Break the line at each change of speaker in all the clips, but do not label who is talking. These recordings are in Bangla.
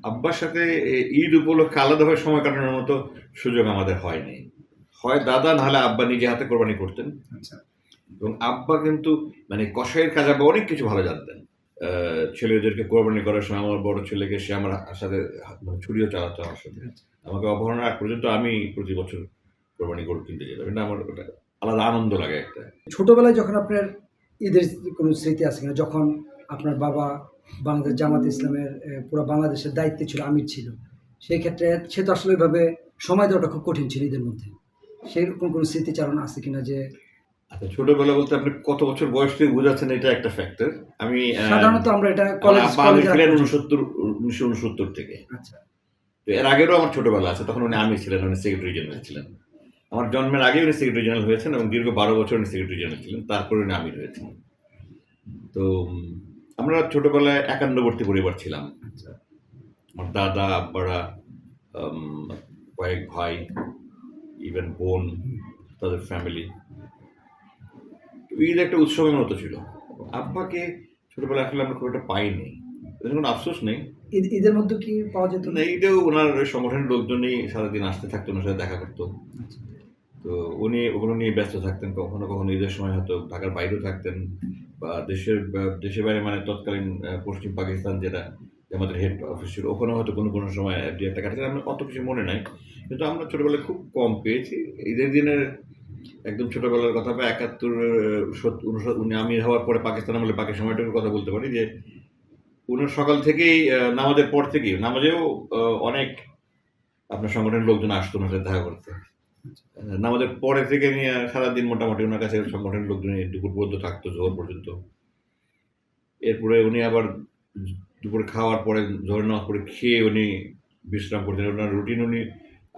আব্বার সাথে ঈদ উপলক্ষে আলাদাভাবে সময় কাটানোর মতো সুযোগ আমাদের হয়নি। হয় দাদা নাহলে আব্বা নিজে হাতে কোরবানি করতেন।
আচ্ছা।
এবং আব্বা কিন্তু মানে কসাইয়ের কাজ আব্বা অনেক কিছু ভালো জানতেন। ছেলেদেরকে কোরবানি করার সময় আমার বড় ছেলেকে সে আমার সাথে ছুরিও চালাতো আমার সাথে। আমাকে অপহরণের আগ পর্যন্ত আমি প্রতি বছর কোরবানি গরু কিনতে যেতাম। এটা আমার ওটা আলাদা আনন্দ লাগে একটা।
ছোটবেলায় যখন আপনার ঈদের কোনো স্মৃতি আছে কিনা, যখন আপনার বাবা বাংলাদেশ জামাত ইসলামের পুরো বাংলাদেশের দায়িত্বে ছিল, আমির ছিল, সেই ক্ষেত্রে সে তো আসলে ওইভাবে সময় দেওয়াটা খুব কঠিন ছিল ঈদের মধ্যে। সেরকম কোনো স্মৃতিচারণ আছে কিনা যে
আচ্ছা, ছোটবেলা বলতে আপনি কত বছর বয়স থেকে বোঝাচ্ছেন এটা একটা ফ্যাক্টর। আমি
সাধারণত আমরা এটা
কলেজ
কলেজে
ছিলেন 1969 থেকে।
আচ্ছা।
তো এর আগেরও আমার ছোটবেলা আছে, তখন উনি আমির ছিলেন, উনি সেক্রেটারি জেনারেল ছিলেন। আমার জন্মের আগে উনি সেক্রেটারি জেনারেল হয়েছেন এবং দীর্ঘ 12 বছর উনি সেক্রেটারি জেনারেল ছিলেন, তারপরে উনি আমির হয়েছেন। তো আমরা ছোটবেলায় একান্নবর্তী পরিবার ছিলাম।
আচ্ছা।
আমার দাদা আব্বারা, কয়েক ভাই, ইভেন বোন, তাদের ফ্যামিলি। ঈদ একটা উৎসবের মতো ছিল। আব্বাকে ছোটবেলায় আসলে আমরা খুব একটা পাইনি, এর কোনো আফসোস নেই।
ঈদের মধ্যে কি পাওয়া যেত না?
ঈদেও ওনার সংগঠনের লোকজনই সারাদিন আসতে থাকতো, ওনার সাথে দেখা করতো।
আচ্ছা।
তো উনি ওগুলো নিয়ে ব্যস্ত থাকতেন। কখনো কখনো ঈদের সময় হয়তো ঢাকার বাইরেও থাকতেন, বা দেশের বাইরে, মানে তৎকালীন পশ্চিম পাকিস্তান যেটা আমাদের হেড অফিস ছিল, ওখানেও হয়তো কোনো কোনো সময় দু একটা কাটাতেন। আমার অত কিছু মনে নাই, কিন্তু আমরা ছোটবেলায় খুব কম পেয়েছি ঈদের দিনের। একদম ছোটবেলার কথা বা 71 উনি আমির হওয়ার পরে পাকিস্তান আমলে বাকি সময়টুকুর কথা বলতে পারি যে উনার সকাল থেকেই নামাজের পর থেকেই, নামাজেও অনেক আপনার সংগঠনের লোকজন আসতো ওনার সাথে দেখা করতে। নামাজের পরে থেকে নিয়ে সারাদিন মোটামুটি ওনার কাছে সংগঠনের লোকজন দুপুর পর্যন্ত থাকতো, জোহর পর্যন্ত। এরপরে উনি আবার দুপুরে খাওয়ার পরে জোহর নামাজ পড়ে খেয়ে উনি বিশ্রাম করতেন। ওনার রুটিন উনি,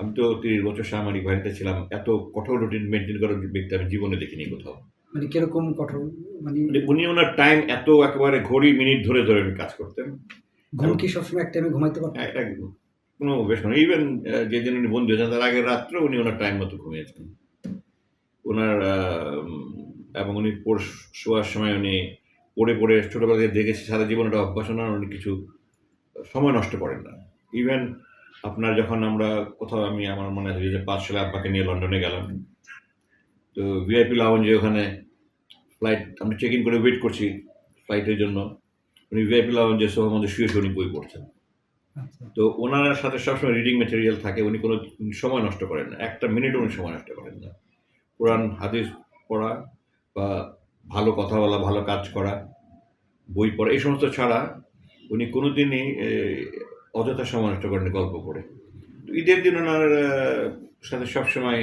আমি তো 30 বছর সামরিক বাহিনীতে ছিলাম, এত কঠোর রুটিন মেনটেন করার ব্যক্তি আমি জীবনে দেখিনি কোথাও।
মানে কিরকম কঠোর? মানে
উনি ওনার টাইম এত একেবারে ঘড়ি মিনিট ধরে ধরে উনি কাজ করতেন।
ঘুম কি সবসময় এক টাইমে ঘুমাইতে পারতেন?
একদম কোনো বেশ মানে ইভেন যেদিন উনি বন্দী হয়েছেন তার আগের রাত্রে উনি ওনার টাইম মতো ঘুমিয়েছেন। ওনার এবং উনি শোয়ার সময় উনি পড়ে পড়ে ছোটোবেলা থেকে দেখেছি সারা জীবন একটা অভ্যাস, ওনার উনি কিছু সময় নষ্ট করেন না। ইভেন আপনার যখন আমরা কোথাও, আমার মনে আছে 2005 সালে আব্বাকে নিয়ে লন্ডনে গেলাম, তো ভিআইপি লাউঞ্জে ওখানে ফ্লাইট আমি চেক ইন করে ওয়েট করছি ফ্লাইটের জন্য, উনি ভিআইপি লাউঞ্জে সোফার মধ্যে শুয়ে উনি বই পড়ছেন। তো ওনার সাথে সবসময় রিডিং ম্যাটেরিয়াল থাকে, উনি কোনো সময় নষ্ট করেন না, একটা মিনিটও উনি সময় নষ্ট করেন না। কোরআন হাদিস পড়া বা ভালো কথা বলা, ভালো কাজ করা, বই পড়া, এই সমস্ত ছাড়া উনি কোনো দিনই অযথা সময় নষ্ট করেন গল্প করে। ঈদের দিন ওনার সাথে সবসময়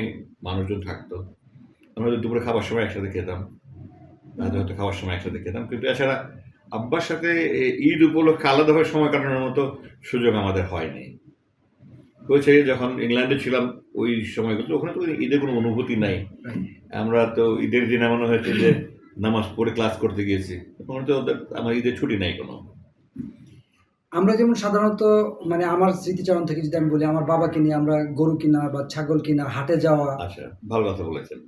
মানুষজন থাকতো। আমরা দুপুরে খাবার সময় একসাথে খেতাম, রাতে হয়তো খাওয়ার সময় একসাথে খেতাম, কিন্তু এছাড়া আব্বার সাথে ঈদ উপলক্ষে আলাদাভাবে সময় কাটানোর মতো সুযোগ আমাদের হয়নি। হয়েছে যখন ইংল্যান্ডে ছিলাম ওই সময়গুলো, ওখানে তো ঈদের কোনো অনুভূতি নাই। আমরা তো ঈদের দিন এমন হয়েছে যে নামাজ পড়ে ক্লাস করতে গিয়েছি, ওখানে তো আমার ঈদের ছুটি নাই কোনো।
আমরা যেমন সাধারণত, মানে আমার স্মৃতিচারণ থেকে যদি আমি বলি, আমার বাবাকে নিয়ে আমরা গরু কিনা বা ছাগল কিনা, হাটে যাওয়া।
আচ্ছা, ভালো কথা বলেছেন।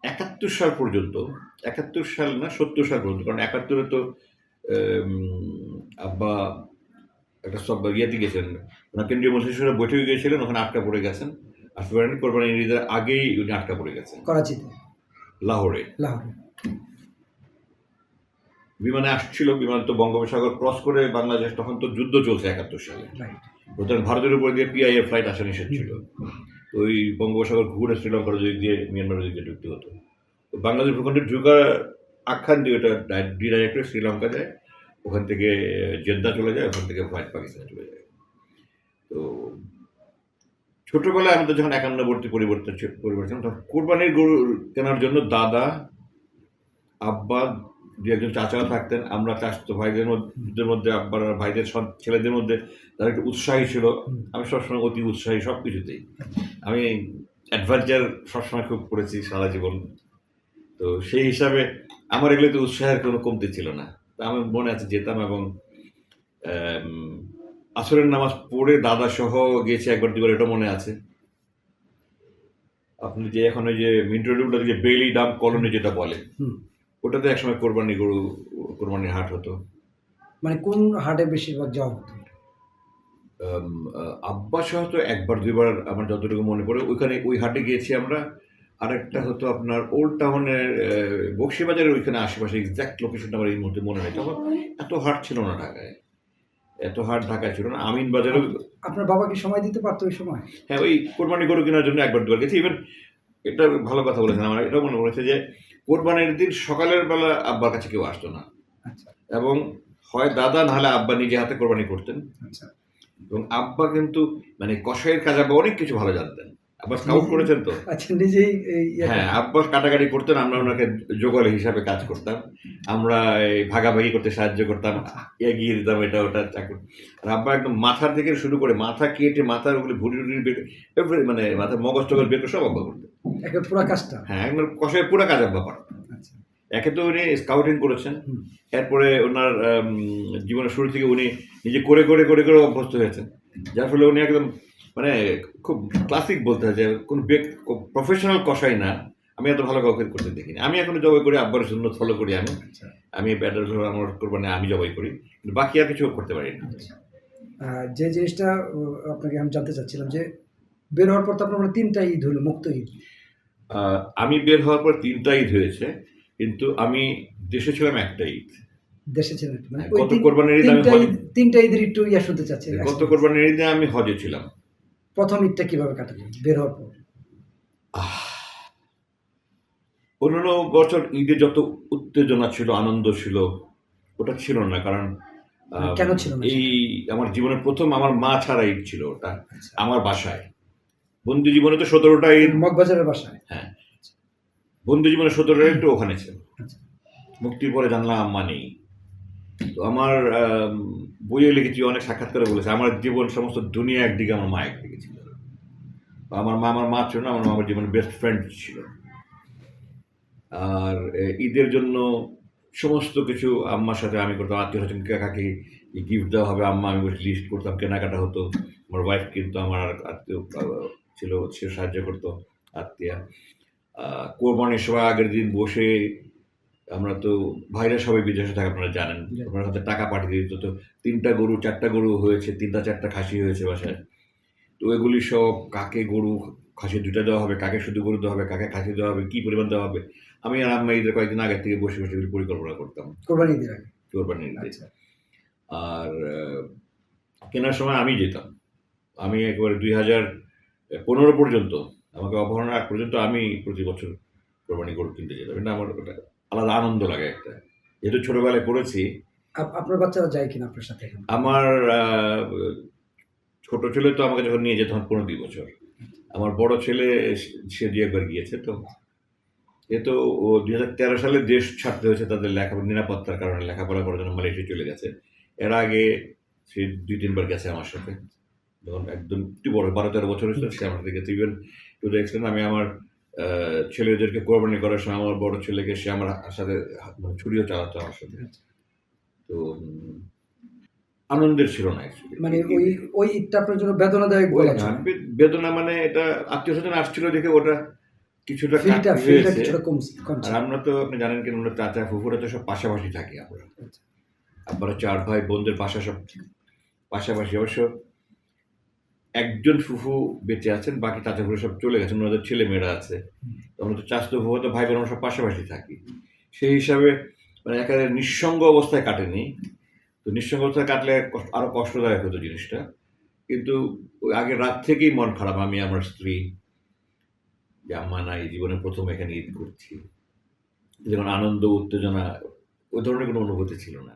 71 সাল পর্যন্ত, 71 সাল না 70 সাল পর্যন্ত, কারণ 71-এ তো আব্বা একটা সব ইয়েতে গেছেন, ওনার কেন্দ্রীয় মন্ত্রিসভার বৈঠকে গিয়েছিলেন, ওখানে আটকা পড়ে গেছেন। আসতে পারেননি, কোরবানির ঈদের আগেই উনি আটকা পড়ে গেছেন
করাচিতে,
লাহোরে। বিমানে আসছিল, বিমান তো বঙ্গোপসাগর ক্রস করে বাংলাদেশ, তখন তো যুদ্ধ চলছে 71 সালে, প্রথমে ভারতের উপর দিয়ে পিআইএ ফ্লাইট আসা নিষেধ ছিল। তো ওই বঙ্গোপসাগর ঘুরে শ্রীলঙ্কার দিক দিয়ে, মিয়ানমারের দিক দিয়ে ঢুকতে হতো। তো বাংলাদেশ ভূখণ্ডে ঢুকার আখ্যান দিয়ে ওটা ডিরেক্ট শ্রীলঙ্কা যায়, ওখান থেকে জেদ্দা চলে যায়, ওখান থেকে হোয়াইট পাকিস্তানে চলে যায়। তো ছোটবেলায় আমাদের যখন 51-বর্তী পরিবর্তন তখন কোরবানির গরু কেনার জন্য দাদা, আব্বা, দু একজন চাচাও থাকতেন। আমরা চাচাতো ভাইদের মধ্যে আব্বার ভাইদের ছেলেদের মধ্যে তারা একটু উৎসাহী ছিল। আমি সবসময় অতি উৎসাহী সব কিছুতেই। আমি অ্যাডভেঞ্চার সবসময় খুব করেছি সারা জীবন। তো সেই হিসাবে আমার এগুলোতে উৎসাহের কোনো কমতি ছিল না। তা আমি মনে আছে যেতাম, এবং আসরের নামাজ পড়ে দাদা সহ গিয়েছি একবার দুবার, এটা মনে আছে। আপনি যে এখন ওই যে মিন্টো রোডে যে বেইলি ডাম কলোনি যেটা বলে, ওটাতে একসময় কোরবানির হাট হতো।
মানে কোন হাটে বেশিরভাগ যাওয়া হতো?
আব্বা সহ তো একবার দুইবার আমার যতটুকু মনে পড়ে ওইখানে ওই হাটে গিয়েছি আমরা। আরেকটা হতো আপনার ওল্ড টাউনের বকশীবাজারের ওইখানে আশেপাশে এক্সাক্ট লোকেশনটা আমার এই মুহূর্তে মনে নেই। তখন এত হাট ছিল না ঢাকায়, এত হাট ঢাকায় ছিল না। আমিন বাজারেও
আপনার বাবা কি সময় দিতে পারতো ওই সময়?
হ্যাঁ, ওই কোরবানি গরু কেনার জন্য একবার দুবার গেছি। ইভেন এটা ভালো কথা বলেছেন, আমার এটাও মনে পড়েছে যে কোরবানির দিন সকালের বেলা আব্বার কাছে কেউ আসতো না,
আচ্ছা
এবং হয় দাদা নাহলে আব্বা নিজে হাতে কোরবানি করতেন।
আচ্ছা।
এবং আব্বা কিন্তু মানে কসাইয়ের কাজ আব্বা অনেক কিছু ভালো জানতেন। আব্বা স্কাউট করেছেন তো।
আচ্ছা, নিজেই
হ্যাঁ, আব্বা কাটাকাটি করতেন, আমরা ওনাকে জোগাড় হিসাবে কাজ করতাম। আমরা এই ভাগাভাগি করতে সাহায্য করতাম, এগিয়ে দিতাম এটা ওটা চাকর। আর আব্বা একদম মাথার থেকে শুরু করে মাথা কেটে মাথার ওগুলি ভুড়ি টুড়ি বের মানে মাথার মগজ টগজ বের করে সব আব্বা করতেন।
একটা পুরো কাজটা।
হ্যাঁ, একদম কসাইয়ের পুরো কাজ আব্বা পারতেন।
আচ্ছা।
একে তো উনি স্কাউটিং করেছেন, এরপরে ওনার জীবনের শুরু থেকে উনি নিজে করে করে করে করে অভ্যস্ত হয়েছেন, যার ফলে উনি একদম মানে খুব ক্লাসিক বলতে হয় যে কোনো প্রফেশনাল কষাই না। আমি এত ভালো কাউকে করতে দেখিনি। আমি এখনো জবাই করি, আব্বার সুন্নত ফলো করি। আমি ব্যাটার আমার কোরবানি আমি জবাই করি, কিন্তু বাকি আর কিছু করতে পারি না।
যে জিনিসটা আপনাকে আমি জানতে চাচ্ছিলাম যে বের হওয়ার পর তো আপনার মানে ৩টা ঈদ হলো, মুক্ত ঈদ।
আমি বের হওয়ার পর ৩টা ঈদ হয়েছে, কিন্তু আমি দেশে ছিলাম একটা ঈদ।
দেশে ছিলেন মানে
গত কোরবানির ঈদ আমি হজে,
৩টা ঈদের একটু শুনতে চাচ্ছি।
গত কোরবানির ঈদে আমি হজে ছিলাম।
প্রথম ঈদটা কিভাবে কাটালেন বের হওয়ার পর?
অন্যান্য বছর ঈদে যত উত্তেজনা ছিল, আনন্দ ছিল, ওটা ছিল না। কারণ
কেন ছিল না?
এই আমার জীবনের প্রথম আমার মা ছাড়া ঈদ ছিল ওটা,
আচ্ছা।
আমার বাসায়। বন্ধু জীবনে তো ১৭টা ঈদ,
মগবাজারের বাসায়।
হ্যাঁ, বন্ধু জীবনে ১৭টা ঈদ তো ওখানে ছিল।
আচ্ছা।
মুক্তির পরে জানলাম আম্মা নেই। তো আমার বইয়ে লিখেছি, অনেক সাক্ষাৎকারে বলেছে আমার জীবন সমস্ত দুনিয়া একদিকে, আমার মা একদিকে ছিল। আমার মা ছিল না, আমার মা আমার জীবনের বেস্ট ফ্রেন্ড ছিল। আর ঈদের জন্য সমস্ত কিছু আম্মার সাথে আমি করতাম। আত্মীয় স্বজন কাকে গিফট দেওয়া হবে, আম্মা আমি বসে লিস্ট করতাম, কেনাকাটা হতো। আমার ওয়াইফ কিন্তু আমার আত্মীয় ছিল, সে সাহায্য করতো আত্মীয়া। কোরবানির সময় আগের দিন বসে আমরা তো ভাইরা সবাই বিদেশে থাকে, আপনারা জানেন, আপনার হাতে টাকা পাঠিয়ে দিত। তো ৩টা গরু ৪টা গরু হয়েছে, ৩টা ৪টা খাসি হয়েছে বাসায়। তো এগুলি সব কাকে গরু খাসি 2টা দেওয়া হবে, কাকে শুধু গরু দেওয়া হবে, কাকে খাসি দেওয়া হবে, কী পরিমাণ দেওয়া হবে, আমি আর আম্মা ঈদের কয়েকদিন আগের থেকে বসে বসে এগুলি পরিকল্পনা করতাম
কোরবানি ঈদের আগে।
কোরবানির ঈদে।
আচ্ছা।
আর কেনার সময় আমি যেতাম। আমি একেবারে 2015 পর্যন্ত, আমাকে অপহরণের আগ পর্যন্ত আমি প্রতি বছর কোরবানি গরু কিনতে যেতাম। এটা আমার ওটা আলাদা আনন্দ লাগে একটা, যেহেতু ছোটবেলায় করেছি।
আপনার বাচ্চারা যায় কিনা আপনার সাথে এখন?
আমার ছোট ছেলে তো আমাকে যখন নিয়ে যেত তখন 15-2 বছর। আমার বড় ছেলে সে 2 একবার গিয়েছে। তো এ তো ও 2013 সালে দেশ ছাড়তে হয়েছে তাদের নিরাপত্তার কারণে, লেখাপড়া করার জন্য মালয়েশিয়া চলে গেছে। এর আগে সে 2-3 বার গেছে আমার সাথে, যখন একদম একটু বড় 12-13 বছর হয়েছিল সে আমার সাথে গেছে। ইভেন টু দ্য এক্সটেন্ট আমি আমার ছেলেদেরকে কোরবানি করার সময় আমার বড় ছেলেকে সে আমার সাথে ছুরিও চালাতো আমার সাথে। তো আনন্দের ছিল না অ্যাকচুয়ালি।
মানে ওই ঈদটা আপনার জন্য বেদনাদায়ক বলা যায়।
বেদনা মানে এটা আত্মীয় স্বজন আসছিল দেখে ওটা কিছুটা
ফিলটা
হয়েছে।
কিছুটা
আর আমরা তো আপনি জানেন কেন, আমরা চাচা ফুফুরা তো সব পাশাপাশি থাকি আমরা। আপনারা 4 ভাই বোনদের বাসা সব পাশাপাশি। অবশ্য একজন ফুফু বেঁচে আছেন, বাকি চাচা ফুফু সব চলে গেছেন, ওনাদের ছেলে মেয়েরা আছে। আমরা তো চাচতো ফুফু তো ভাই বোন আমরা সব পাশাপাশি থাকি। সেই হিসাবে মানে একেবারে নিঃসঙ্গ অবস্থায় কাটেনি। তো নিঃসঙ্গ অবস্থায় কাটলে আরো কষ্টদায়ক হতো জিনিসটা। কিন্তু ওই আগের রাত থেকেই মন খারাপ, আমি আমার স্ত্রী, যে আম্মা নাই, জীবনে প্রথম এখানে ঈদ করছি। যেমন আনন্দ উত্তেজনা ওই ধরনের কোনো অনুভূতি ছিল না।